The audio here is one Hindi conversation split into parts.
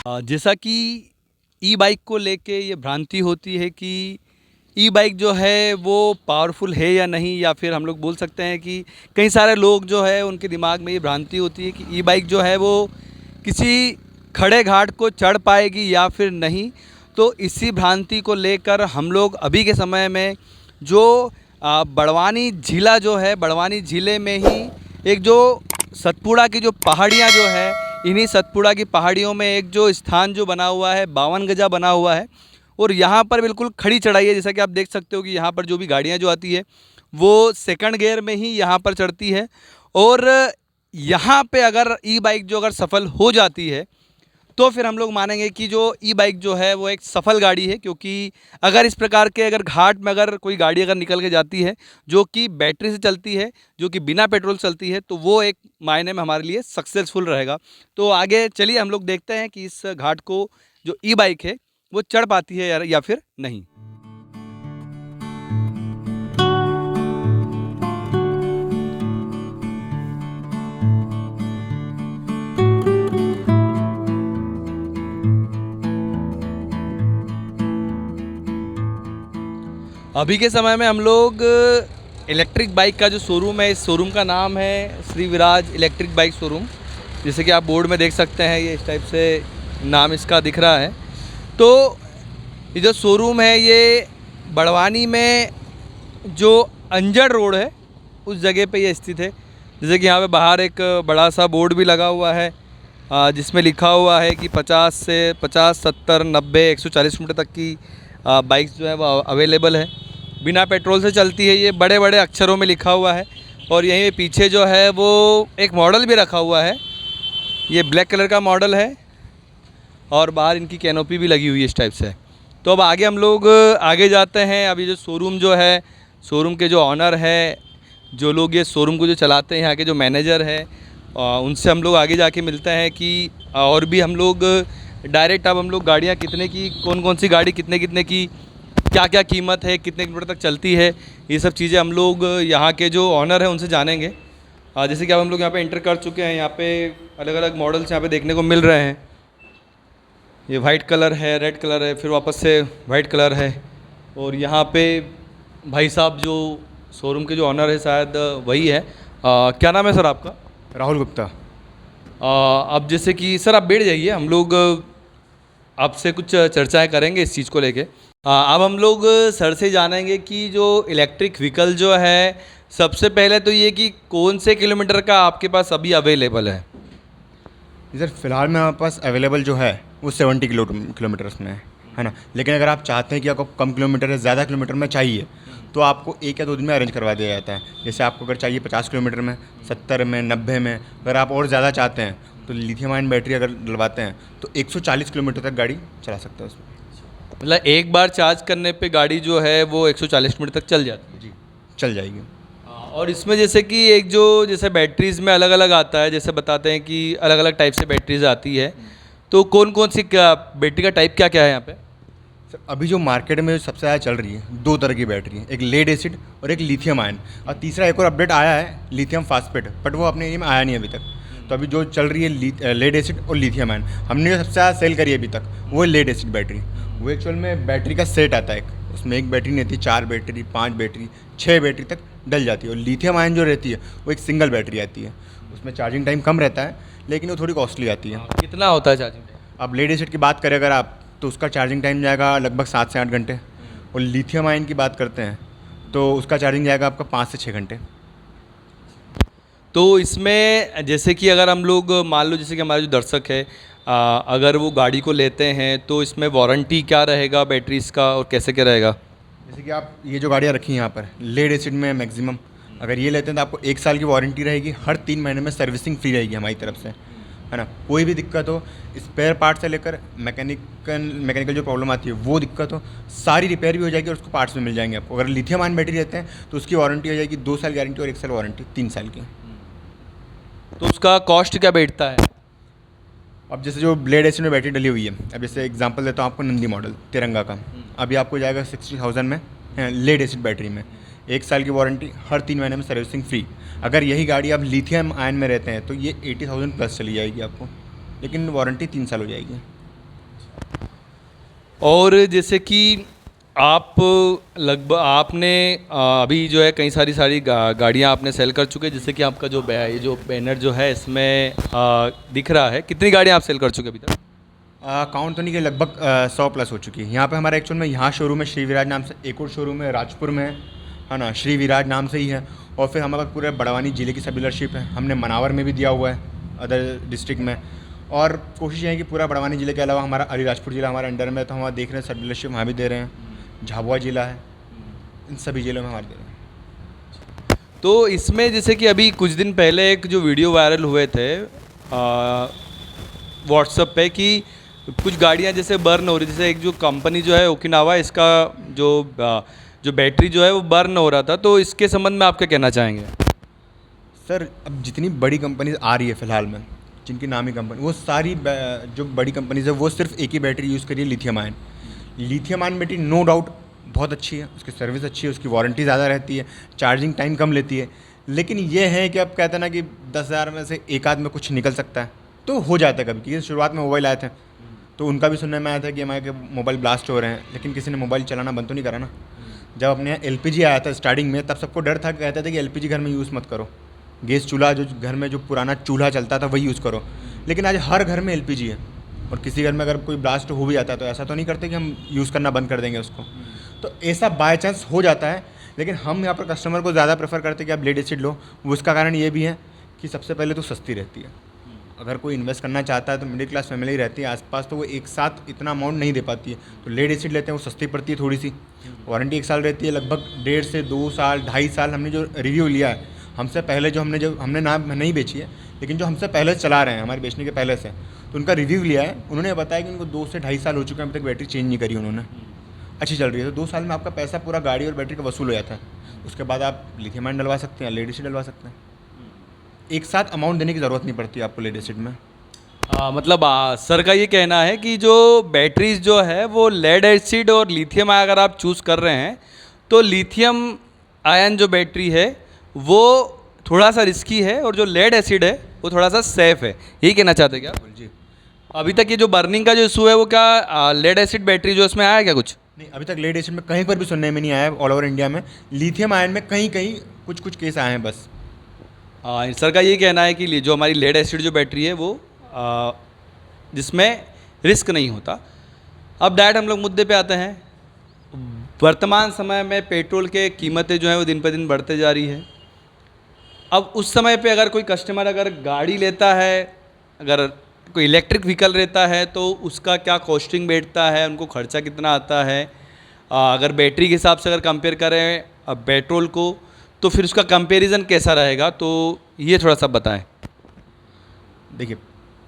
जैसा कि ई बाइक को लेके ये भ्रांति होती है कि ई बाइक जो है वो पावरफुल है या नहीं, या फिर हम लोग बोल सकते हैं कि कई सारे लोग जो है उनके दिमाग में ये भ्रांति होती है कि ई बाइक जो है वो किसी खड़े घाट को चढ़ पाएगी या फिर नहीं। तो इसी भ्रांति को लेकर हम लोग अभी के समय में जो बड़वानी ज़िला जो है, बड़वानी ज़िले में ही एक जो सतपुड़ा की जो पहाड़ियाँ जो है, इन्हीं सतपुड़ा की पहाड़ियों में एक जो स्थान जो बना हुआ है 52 गजा बना हुआ है, और यहाँ पर बिल्कुल खड़ी चढ़ाई है। जैसा कि आप देख सकते हो कि यहाँ पर जो भी गाड़ियाँ जो आती है वो सेकंड गियर में ही यहाँ पर चढ़ती है। और यहाँ पे अगर ई बाइक जो अगर सफल हो जाती है तो फिर हम लोग मानेंगे कि जो ई बाइक जो है वो एक सफल गाड़ी है, क्योंकि अगर इस प्रकार के अगर घाट में अगर कोई गाड़ी अगर निकल के जाती है जो कि बैटरी से चलती है, जो कि बिना पेट्रोल चलती है, तो वो एक मायने में हमारे लिए सक्सेसफुल रहेगा। तो आगे चलिए हम लोग देखते हैं कि इस घाट को जो ई बाइक है वो चढ़ पाती है या फिर नहीं। अभी के समय में हम लोग इलेक्ट्रिक बाइक का जो शोरूम है, इस शोरूम का नाम है श्री विराज इलेक्ट्रिक बाइक शोरूम। जैसे कि आप बोर्ड में देख सकते हैं, ये इस टाइप से नाम इसका दिख रहा है। तो ये जो शोरूम है ये बड़वानी में जो अंजड़ रोड है उस जगह पे ये स्थित है। जैसे कि यहाँ पे बाहर एक बड़ा सा बोर्ड भी लगा हुआ है जिसमें लिखा हुआ है कि 50 से 50, 70, 90, 140 किलोमीटर तक की बाइक्स जो है वो अवेलेबल है। बिना पेट्रोल से चलती है, ये बड़े बड़े अक्षरों में लिखा हुआ है। और यहीं पीछे जो है वो एक मॉडल भी रखा हुआ है, ये ब्लैक कलर का मॉडल है और बाहर इनकी कैनोपी भी लगी हुई है इस टाइप से। तो अब आगे हम लोग आगे जाते हैं। अभी जो शोरूम जो है, शोरूम के जो ऑनर है, जो लोग ये शोरूम को जो चलाते हैं, यहाँ के जो मैनेजर है, उनसे हम लोग आगे जाके मिलते हैं कि और भी हम लोग डायरेक्ट अब हम लोग गाड़ियाँ कितने की, कौन कौन सी गाड़ी कितने कितने की, क्या क्या कीमत है, कितने किलोमीटर तक चलती है, ये सब चीज़ें हम लोग यहाँ के जो ऑनर हैं उनसे जानेंगे। जैसे कि अब हम लोग यहाँ पे एंटर कर चुके हैं। यहाँ पे अलग अलग मॉडल्स यहाँ पे देखने को मिल रहे हैं। ये वाइट कलर है, रेड कलर है, फिर वापस से वाइट कलर है। और यहाँ पे भाई साहब जो शोरूम के जो ऑनर है शायद वही है। क्या नाम है सर आपका? राहुल गुप्ता। अब जैसे कि सर आप बैठ जाइए, हम लोग आपसे कुछ चर्चाएं करेंगे इस चीज़ को लेके। अब हम लोग सर से जानेंगे कि जो इलेक्ट्रिक व्हीकल जो है, सबसे पहले तो ये कि कौन से किलोमीटर का आपके पास अभी अवेलेबल है? जी सर, फिलहाल में हमारे पास अवेलेबल जो है वो 70 किलोमीटर्स में है ना। लेकिन अगर आप चाहते हैं कि आपको कम किलोमीटर या ज़्यादा किलोमीटर में चाहिए तो आपको 1 या 2 दिन में अरेंज करवा दिया जाता है। जैसे आपको अगर चाहिए 50 किलोमीटर में, 70 में, 90 में, अगर आप और ज़्यादा चाहते हैं तो लिथियम आयन बैटरी अगर डलवाते हैं तो 140 किलोमीटर तक गाड़ी चला सकते हैं उसमें। मतलब एक बार चार्ज करने पे गाड़ी जो है वो 140 किलोमीटर तक चल जाती है? जी, चल जाएगी। और इसमें जैसे कि एक जो जैसे बैटरीज़ में अलग अलग आता है, जैसे बताते हैं कि अलग अलग टाइप से बैटरीज आती है, तो कौन कौन सी बैटरी का टाइप क्या क्या है यहाँ पे? सर, अभी जो मार्केट में सबसे ज़्यादा चल रही है 2 तरह की बैटरी है, एक लेड एसिड और एक लिथियम आयन। और तीसरा एक और अपडेट आया है लिथियम फास्फेट, बट वो अपने एरिया में आया नहीं अभी तक। तो अभी जो चल रही है लेड एसिड और लिथियम आयन, हमने जो सबसे ज़्यादा सेल करी है अभी तक वो है लेड एसिड बैटरी। वो एक्चुअल में बैटरी का सेट आता है एक, उसमें एक बैटरी नहीं रहती, 4 बैटरी, 5 बैटरी, 6 बैटरी तक डल जाती है। और लिथियम आयन जो रहती है वो एक सिंगल बैटरी आती है, उसमें चार्जिंग टाइम कम रहता है लेकिन वो थोड़ी कॉस्टली आती है। कितना होता है चार्जिंग टाइम? अब लेड एसिड की बात करें अगर आप, तो उसका चार्जिंग टाइम जाएगा लगभग 7 से 8 घंटे। और लिथियम आयन की बात करते हैं तो उसका चार्जिंग जाएगा आपका 5 से 6 घंटे। तो इसमें जैसे कि अगर हम लोग मान लो, जैसे कि हमारे जो दर्शक है, अगर वो गाड़ी को लेते हैं तो इसमें वारंटी क्या रहेगा बैटरीज का और कैसे क्या रहेगा? जैसे कि आप ये जो गाड़ियाँ रखी हैं यहाँ पर लेड एसिड में मैक्सिमम अगर ये लेते हैं तो आपको 1 साल की वारंटी रहेगी, हर 3 महीने में सर्विसिंग फ्री रहेगी हमारी तरफ से, है ना। कोई भी दिक्कत हो, स्पेयर पार्ट से लेकर मैकेनिकल जो प्रॉब्लम आती है वो दिक्कत हो, सारी रिपेयर भी हो जाएगी और उसको पार्ट्स में मिल जाएंगे आपको। अगर लिथियम आयन बैटरी रहते हैं तो उसकी वारंटी हो जाएगी 2 साल गारंटी और 1 साल वारंटी, 3 साल की। तो उसका कॉस्ट क्या बैठता है? अब जैसे जो ब्लेड एसिड में बैटरी डली हुई है, अब जैसे एग्जांपल देता हूँ आपको, नंदी मॉडल तिरंगा का अभी आपको जाएगा 60,000 में लेड एसिड बैटरी में, 1 साल की वारंटी, हर 3 महीने में सर्विसिंग फ्री। अगर यही गाड़ी आप लिथियम आयन में रहते हैं तो ये 80,000 प्लस चली जाएगी आपको, लेकिन वारंटी 3 साल हो जाएगी। और जैसे कि आप लगभग आपने अभी जो है कई सारी गाड़ियाँ आपने सेल कर चुके हैं, जैसे कि आपका जो ये जो बैनर जो है इसमें दिख रहा है, कितनी गाड़ियाँ आप सेल कर चुके हैं अभी तक? काउंट तो नहीं कि लगभग 100 प्लस हो चुकी है। यहाँ पे हमारा एक्चुअल में यहाँ शोरूम है श्री विराज नाम से, एक और शोरूम है राजपुर में है ना, श्री विराज नाम से ही है। और फिर हमारे पास पूरे बड़वानी ज़िले की सब डीलरशिप है, हमने मनावर में भी दिया हुआ है अदर डिस्ट्रिक्ट में। और कोशिश ये है कि पूरा बड़वानी ज़िले के अलावा हमारा अलीराजपुर ज़िला हमारे अंडर में है, तो हम वहाँ देख रहे हैं सब डीलरशिप वहाँ भी दे रहे हैं। झाबुआ ज़िला है, इन सभी ज़िलों में हमारे दे रहे हैं। तो इसमें जैसे कि अभी कुछ दिन पहले एक जो वीडियो वायरल हुए थे व्हाट्सएप पे कि कुछ गाड़ियाँ जैसे बर्न हो रही, जैसे एक जो कंपनी जो है ओकिनावा, इसका जो बैटरी जो है वो बर्न हो रहा था, तो इसके संबंध में आप क्या कहना चाहेंगे? सर अब जितनी बड़ी कंपनीज आ रही है फ़िलहाल में, जिनकी नामी कंपनी, वो सारी जो बड़ी कंपनीज है वो सिर्फ एक ही बैटरी यूज़ करिए, lithium ion. Lithium ion battery no doubt बहुत अच्छी है, उसकी सर्विस अच्छी है, उसकी वारंटी ज़्यादा रहती है, चार्जिंग टाइम कम लेती है। लेकिन ये है कि अब कहते हैं ना कि 10,000 में से एक आध में कुछ निकल सकता है, तो हो जाता है कभी। क्योंकि शुरुआत में मोबाइल आए थे तो उनका भी सुनने में आया था कि हमारे मोबाइल ब्लास्ट हो रहे हैं, लेकिन किसी ने मोबाइल चलाना बंद तो नहीं करा ना। जब अपने यहाँ LPG आया था स्टार्टिंग में, तब सबको डर था, कहते थे कि LPG घर में यूज़ मत करो, गैस चूल्हा जो घर में जो पुराना चूल्हा चलता था वही यूज़ करो। लेकिन आज हर घर में LPG है, और किसी घर में अगर कोई ब्लास्ट हो भी जाता है तो ऐसा तो नहीं करते कि हम यूज़ करना बंद कर देंगे उसको। तो ऐसा बाय चांस हो जाता है, लेकिन हम यहाँ पर कस्टमर को ज़्यादा प्रेफर करते हैं कि आप लेड एसिड लो। उसका कारण ये भी है कि सबसे पहले तो सस्ती रहती है। अगर कोई इन्वेस्ट करना चाहता है तो मिडिल क्लास फैमिली रहती है आसपास, तो वो एक साथ इतना अमाउंट नहीं दे पाती है, तो लेड एसिड लेते हैं, वो सस्ती पड़ती है थोड़ी सी। वारंटी 1 साल रहती है, लगभग 1.5 से 2 साल 2.5 साल। हमने जो रिव्यू लिया है, हमसे पहले जो हमने नाम नहीं बेची है, लेकिन जो हमसे पहले चला रहे हैं हमारे बेचने के पहले से, तो उनका रिव्यू लिया है। उन्होंने बताया कि उनको 2 से 2.5 साल हो चुके हैं, अभी तक बैटरी चेंज नहीं करी उन्होंने, अच्छी चल रही है। तो 2 साल में आपका पैसा पूरा गाड़ी और बैटरी का वसूल हो जाता है। उसके बाद आप लिथियम आयन डलवा सकते हैं, लेड एसिड डलवा सकते हैं। एक साथ अमाउंट देने की ज़रूरत नहीं पड़ती आपको लेड एसिड में। मतलब सर का ये कहना है कि जो बैटरीज जो है वो लेड एसिड और लिथियम आयन अगर आप चूज़ कर रहे हैं, तो लिथियम आयन जो बैटरी है वो थोड़ा सा रिस्की है, और जो लेड एसिड है वो थोड़ा सा सेफ़ है, यही कहना चाहते हैं क्या? जी अभी तक ये जो बर्निंग का जो इशू है वो क्या लेड एसिड बैटरी जो इसमें आया है क्या कुछ? नहीं, अभी तक लेड एसिड में कहीं पर भी सुनने में नहीं आया है ऑल ओवर इंडिया में। लिथियम आयन में कहीं कहीं कुछ केस आए हैं बस। सर का ये कहना है कि जो हमारी लेड एसिड जो बैटरी है वो जिसमें रिस्क नहीं होता। अब डायरेक्ट हम लोग मुद्दे पे आते हैं। वर्तमान समय में पेट्रोल के कीमतें जो हैं वो दिन पर दिन बढ़ते जा रही है। अब उस समय पे अगर कोई कस्टमर अगर गाड़ी लेता है, अगर कोई इलेक्ट्रिक व्हीकल रहता है, तो उसका क्या कॉस्टिंग बैठता है, उनको खर्चा कितना आता है। अगर बैटरी के हिसाब से अगर कंपेयर करें पेट्रोल को, तो फिर उसका कंपैरिजन कैसा रहेगा, तो ये थोड़ा सा बताएं। देखिए,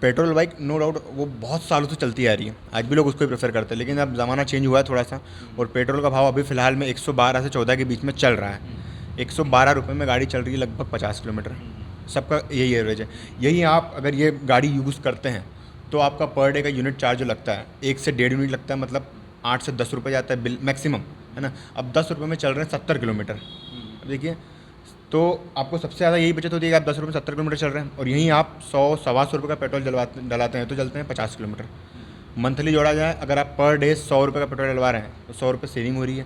पेट्रोल बाइक नो डाउट वो बहुत सालों से चलती आ रही है, आज भी लोग उसको ही प्रेफर करते हैं। लेकिन अब ज़माना चेंज हुआ है थोड़ा सा, और पेट्रोल का भाव अभी फ़िलहाल में 112 से 14 के बीच में चल रहा है। 112 रुपये में गाड़ी चल रही है लगभग 50 किलोमीटर, सबका यही एवरेज है। यही आप अगर ये गाड़ी यूज़ करते हैं तो आपका पर डे का यूनिट चार्ज जो लगता है 1 से 1.5 यूनिट लगता है, मतलब 8 से 10 रुपये जाता है बिल मैक्सिमम, है ना। अब 10 रुपये में चल रहे हैं 70 किलोमीटर। अब देखिए, तो आपको सबसे ज़्यादा यही बचत होती है कि आप 10 रुपये 70 किलोमीटर चल रहे हैं, और यहीं आप 100-125 रुपये का पेट्रोल डलाते हैं तो चलते हैं 50 किलोमीटर। मंथली जोड़ा जाए, अगर आप पर डे 100 रुपये का पेट्रोल डलवा रहे हैं तो 100 रुपये सेविंग हो रही है,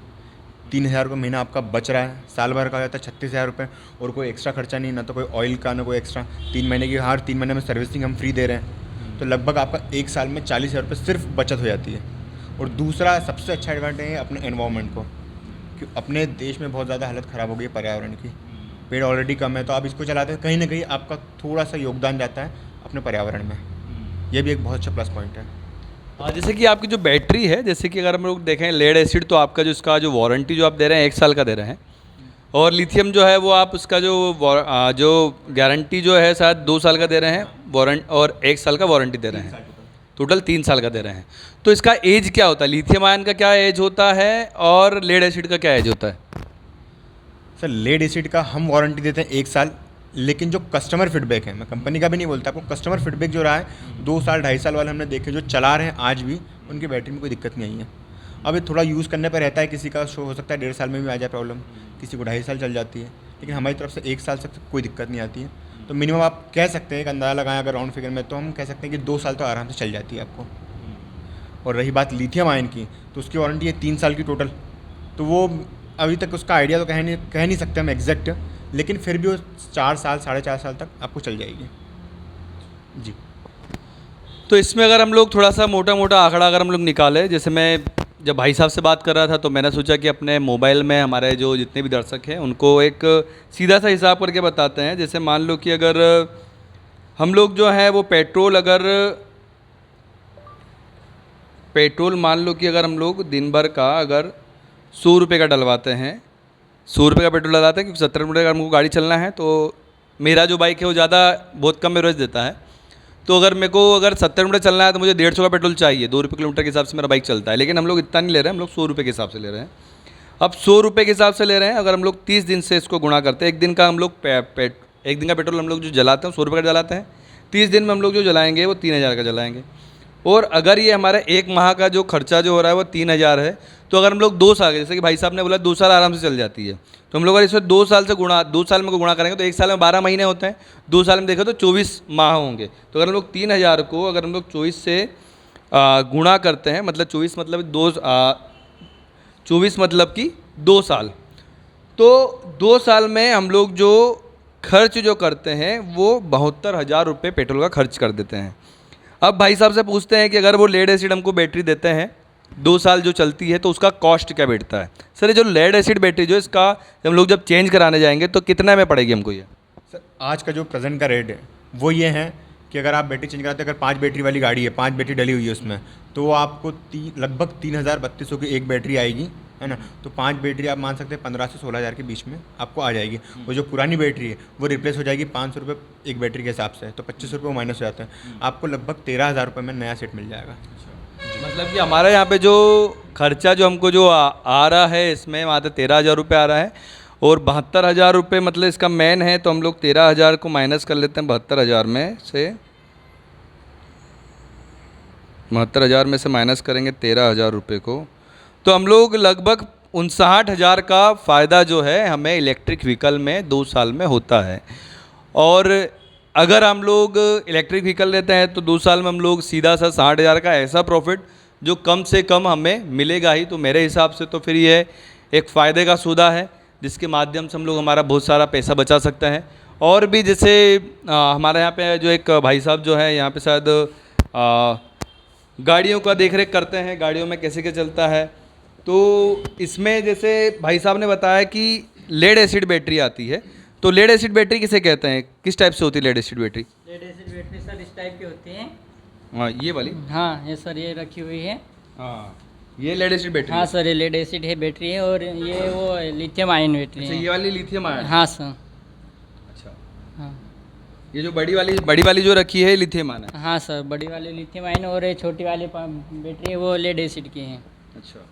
3,000 रुपये महीना आपका बच रहा है। साल भर का हो जाता है 36,000 रुपये, और कोई एक्स्ट्रा खर्चा नहीं, ना तो कोई ऑयल का, ना कोई एक्स्ट्रा। 3 महीने की, हर 3 महीने में सर्विसिंग हम फ्री दे रहे हैं, तो लगभग आपका 1 साल में 40,000 रुपये सिर्फ बचत हो जाती है। और दूसरा सबसे अच्छा एडवांटेज है अपने एनवायरनमेंट को, कि अपने देश में बहुत ज़्यादा हालत ख़राब हो गई है पर्यावरण की, पेड़ ऑलरेडी कम है, तो आप इसको चलाते हैं, कहीं ना कहीं आपका थोड़ा सा योगदान जाता है अपने पर्यावरण में। ये भी एक बहुत अच्छा प्लस पॉइंट है। जैसे कि आपकी जो बैटरी है, जैसे कि अगर हम लोग देखें लेड एसिड, तो आपका जो इसका जो वारंटी जो आप दे रहे हैं 1 साल का दे रहे हैं, और लिथियम जो है वो आप उसका जो गारंटी जो है शायद 2 साल का दे रहे हैं वारंटी, और 1 साल का वारंटी दे रहे हैं, टोटल 3 साल का दे रहे हैं। तो इसका एज क्या होता है, लिथियम आयन का क्या एज होता है और लेड एसिड का क्या एज होता है? सर, लेड एसिड का हम वारंटी देते हैं 1 साल, लेकिन जो कस्टमर फीडबैक है, मैं कंपनी का भी नहीं बोलता, आपको कस्टमर फीडबैक जो रहा है 2 साल 2.5 साल वाले हमने देखे जो चला रहे हैं आज भी, उनकी बैटरी में कोई दिक्कत नहीं आई है। अब ये थोड़ा यूज़ करने पर रहता है, किसी का शो हो सकता है 1.5 साल में भी आ जाए प्रॉब्लम, किसी को 2.5 साल चल जाती है, लेकिन हमारी तरफ से 1 साल से कोई दिक्कत नहीं आती है। तो मिनिमम आप कह सकते हैं, एक अंदाज़ा लगाएं अगर राउंड फिगर में, तो हम कह सकते हैं कि 2 साल तो आराम से चल जाती है आपको। और रही बात लिथियम आयन की, तो उसकी वारंटी है 3 साल की टोटल। तो वो अभी तक उसका आइडिया तो कह नहीं सकते हम एग्जैक्ट, लेकिन फिर भी वो 4 साल 4.5 साल तक आपको चल जाएगी जी। तो इसमें अगर हम लोग थोड़ा सा मोटा मोटा आंकड़ा अगर हम लोग निकालें, जैसे मैं जब भाई साहब से बात कर रहा था तो मैंने सोचा कि अपने मोबाइल में हमारे जो जितने भी दर्शक हैं उनको एक सीधा सा हिसाब करके बताते हैं। जैसे मान लो कि अगर हम लोग जो है वो पेट्रोल मान लो कि अगर हम लोग दिन भर का अगर 100 रुपये का डलवाते हैं, 100 रुपये का पेट्रोल डलवाते हैं, क्योंकि 70 रुपये का हमको गाड़ी चलना है, तो मेरा जो बाइक है वो ज़्यादा बहुत कम एवरेज देता है। तो अगर मेरे को अगर 70 रुपये चलना है तो मुझे 150 का पेट्रोल चाहिए, 2 रुपये किलोमीटर के हिसाब से मेरा बाइक चलता है। लेकिन हम लोग इतना नहीं ले रहे हैं, हम लोग 100 रुपये के हिसाब से ले रहे हैं। अब 100 रुपये के हिसाब से ले रहे हैं, अगर हम लोग 30 दिन से इसको गुणा करते हैं, एक दिन का हम लोग एक दिन का पेट्रोल हम लोग जो जलाते हैं 100 रुपये का जलाते हैं, 30 दिन में हम लोग जो जलाएंगे वो 3000 का जलाएंगे। और अगर ये हमारा एक माह का जो खर्चा जो हो रहा है वो 3000 है, तो अगर हम लोग 2 साल, जैसे कि भाई साहब ने बोला 2 साल आराम से चल जाती है, तो हम लोग अगर इसमें 2 साल में गुणा करेंगे तो 1 साल में 12 महीने होते हैं, 2 साल में देखें तो 24 माह होंगे। तो अगर हम लोग 3000 को अगर हम लोग 24 से गुणा करते हैं, मतलब 24 मतलब कि 2 साल, तो 2 साल में हम लोग जो खर्च जो करते हैं वो 72,000 रुपये पेट्रोल का खर्च कर देते हैं। अब भाई साहब से पूछते हैं कि अगर वो लेड एसिड हमको बैटरी देते हैं 2 साल जो चलती है तो उसका कॉस्ट क्या बैठता है। सर ये जो लेड एसिड बैटरी जो इसका हम लोग जब चेंज कराने जाएंगे तो कितना में पड़ेगी हमको ये? सर आज का जो प्रेजेंट का रेट है वो ये है कि अगर आप बैटरी चेंज कराते हैं, अगर 5 बैटरी वाली गाड़ी है, 5 बैटरी डली हुई है उसमें, तो वो आपको लगभग 3032 की एक बैटरी आएगी, है ना। तो 5 बैटरी आप मान सकते हैं 15 से 16,000 के बीच में आपको आ जाएगी। वो जो पुरानी बैटरी है वो रिप्लेस हो जाएगी 500 रुपये एक बैटरी के हिसाब से, तो 2500 रुपये माइनस हो जाते हैं, आपको लगभग 13,000 रुपये में नया सेट मिल जाएगा। मतलब कि हमारे यहाँ पे जो खर्चा जो हमको जो आ रहा है इसमें मात्र 13,000 रुपये आ रहा है, और 72,000 रुपये मतलब इसका मेन है, तो हम लोग 13,000 को माइनस कर लेते हैं 72,000 में से, 72,000 में से माइनस करेंगे 13,000 रुपये को, तो हम लोग लगभग 59,000 का फ़ायदा जो है हमें इलेक्ट्रिक व्हीकल में 2 साल में होता है। और अगर हम लोग इलेक्ट्रिक व्हीकल लेते हैं तो 2 साल में हम लोग सीधा सा 60,000 का ऐसा प्रॉफिट जो कम से कम हमें मिलेगा ही। तो मेरे हिसाब से तो फिर ये एक फ़ायदे का सौदा है जिसके माध्यम से हम लोग हमारा बहुत सारा पैसा बचा सकते हैं। और भी जैसे हमारे यहाँ पे जो एक भाई साहब जो है यहाँ पे शायद गाड़ियों का देख रेख करते हैं, गाड़ियों में कैसे क्या चलता है, तो इसमें जैसे भाई साहब ने बताया कि लेड एसिड बैटरी आती है, तो लेड एसिड बैटरी किसे कहते हैं, किस टाइप से होती है lead acid battery? Lead acid battery sir इस टाइप की होती है। हाँ ये वाली? हाँ ये सर ये रखी हुई है। हाँ ये लेड एसिड बैटरी? हाँ सर ये लेड एसिड है बैटरी है, और ये वो लिथियम आयन बैटरी अच्छा, है। ये वाली लिथियम आयन? हाँ सर। अच्छा, हाँ ये जो बड़ी वाली जो रखी है लिथियम आयन है? हाँ सर बड़ी वाली लिथियम आयन, और ये छोटी वाली बैटरी है वो लेड एसिड की है। अच्छा,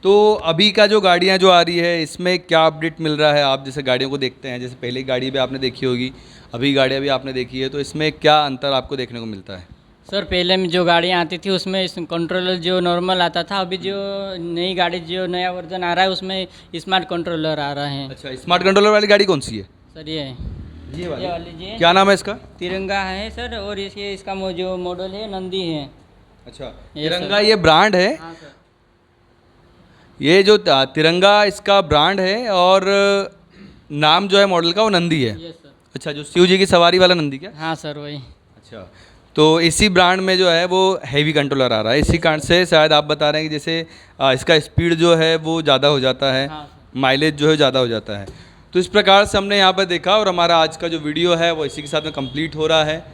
तो अभी का जो गाड़ियाँ जो आ रही है इसमें क्या अपडेट मिल रहा है? आप जैसे गाड़ियों को देखते हैं, जैसे पहले गाड़ी भी आपने देखी होगी, अभी गाड़ियाँ भी आपने देखी है, तो इसमें क्या अंतर आपको देखने को मिलता है? सर पहले में जो गाड़ियाँ आती थी उसमें कंट्रोलर जो नॉर्मल आता था, अभी जो नई गाड़ी जो नया वर्जन आ रहा है उसमें स्मार्ट कंट्रोलर आ रहा है। अच्छा, स्मार्ट कंट्रोलर वाली गाड़ी कौन सी है? सर ये ये वाली जी क्या नाम है इसका? तिरंगा है सर, और इसका जो मॉडल है नंदी है। अच्छा, ये तिरंगा ये ब्रांड है? हाँ सर। ये जो तिरंगा इसका ब्रांड है, और नाम जो है मॉडल का वो नंदी है? Yes sir. अच्छा, जो शिव जी की सवारी वाला नंदी क्या? हाँ सर वही। अच्छा, तो इसी ब्रांड में जो है वो हैवी कंट्रोलर आ रहा है, इसी कारण से शायद आप बता रहे हैं कि जैसे इसका स्पीड जो है वो ज़्यादा हो जाता है, हाँ माइलेज जो है ज़्यादा हो जाता है। तो इस प्रकार से हमने यहाँ पर देखा, और हमारा आज का जो वीडियो है वो इसी के साथ में कंप्लीट हो रहा है।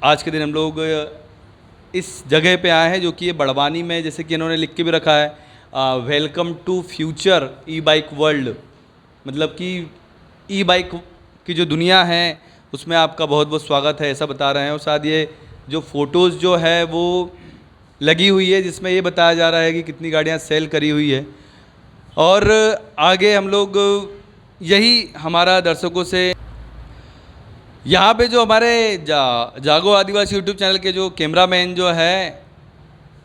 आज के दिन हम लोग इस जगह पे आए हैं जो कि ये बड़वानी में, जैसे कि इन्होंने लिख के भी रखा है, welcome to future e bike world, मतलब कि ई बाइक की जो दुनिया है उसमें आपका बहुत बहुत स्वागत है, ऐसा बता रहे हैं। और साथ ये जो फ़ोटोज़ जो है वो लगी हुई है जिसमें ये बताया जा रहा है कि कितनी गाड़ियाँ सेल करी हुई है। और आगे हम लोग यही हमारा दर्शकों से यहाँ पे जो हमारे जागो आदिवासी यूट्यूब चैनल के जो कैमरामैन जो है,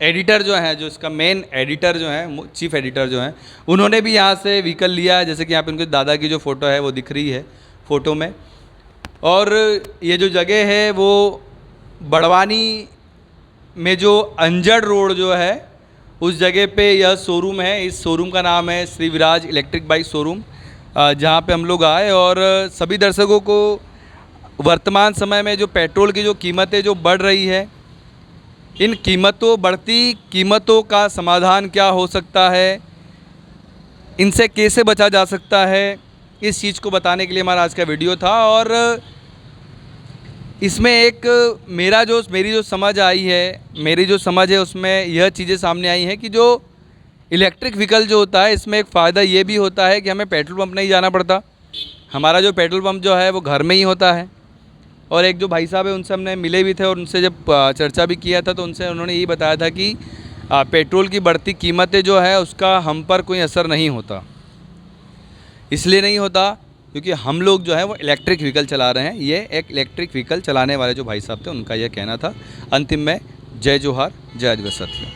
एडिटर जो हैं, जो इसका मेन एडिटर जो हैं, चीफ एडिटर जो हैं, उन्होंने भी यहाँ से व्हीकल लिया है। जैसे कि यहाँ पे उनके दादा की जो फ़ोटो है वो दिख रही है फ़ोटो में। और ये जो जगह है वो बड़वानी में जो अंजड़ रोड जो है उस जगह पे यह शोरूम है। इस शोरूम का नाम है श्री विराज इलेक्ट्रिक बाइक शोरूम, जहाँ पे हम लोग आए और सभी दर्शकों को वर्तमान समय में जो पेट्रोल की जो कीमतें जो बढ़ रही है, इन बढ़ती कीमतों का समाधान क्या हो सकता है, इनसे कैसे बचा जा सकता है, इस चीज़ को बताने के लिए हमारा आज का वीडियो था। और इसमें एक मेरी जो समझ है उसमें यह चीज़ें सामने आई हैं कि जो इलेक्ट्रिक व्हीकल जो होता है इसमें एक फ़ायदा ये भी होता है कि हमें पेट्रोल पंप नहीं जाना पड़ता। हमारा जो पेट्रोल पंप जो है वो घर में ही होता है। और एक जो भाई साहब है उनसे हमने मिले भी थे और उनसे जब चर्चा भी किया था तो उन्होंने यही बताया था कि पेट्रोल की बढ़ती कीमतें जो है उसका हम पर कोई असर नहीं होता। इसलिए नहीं होता क्योंकि हम लोग जो है वो इलेक्ट्रिक व्हीकल चला रहे हैं। ये एक इलेक्ट्रिक व्हीकल चलाने वाले जो भाई साहब थे उनका यह कहना था। अंतिम में जय जोहार, जय आदिवासी साथियों।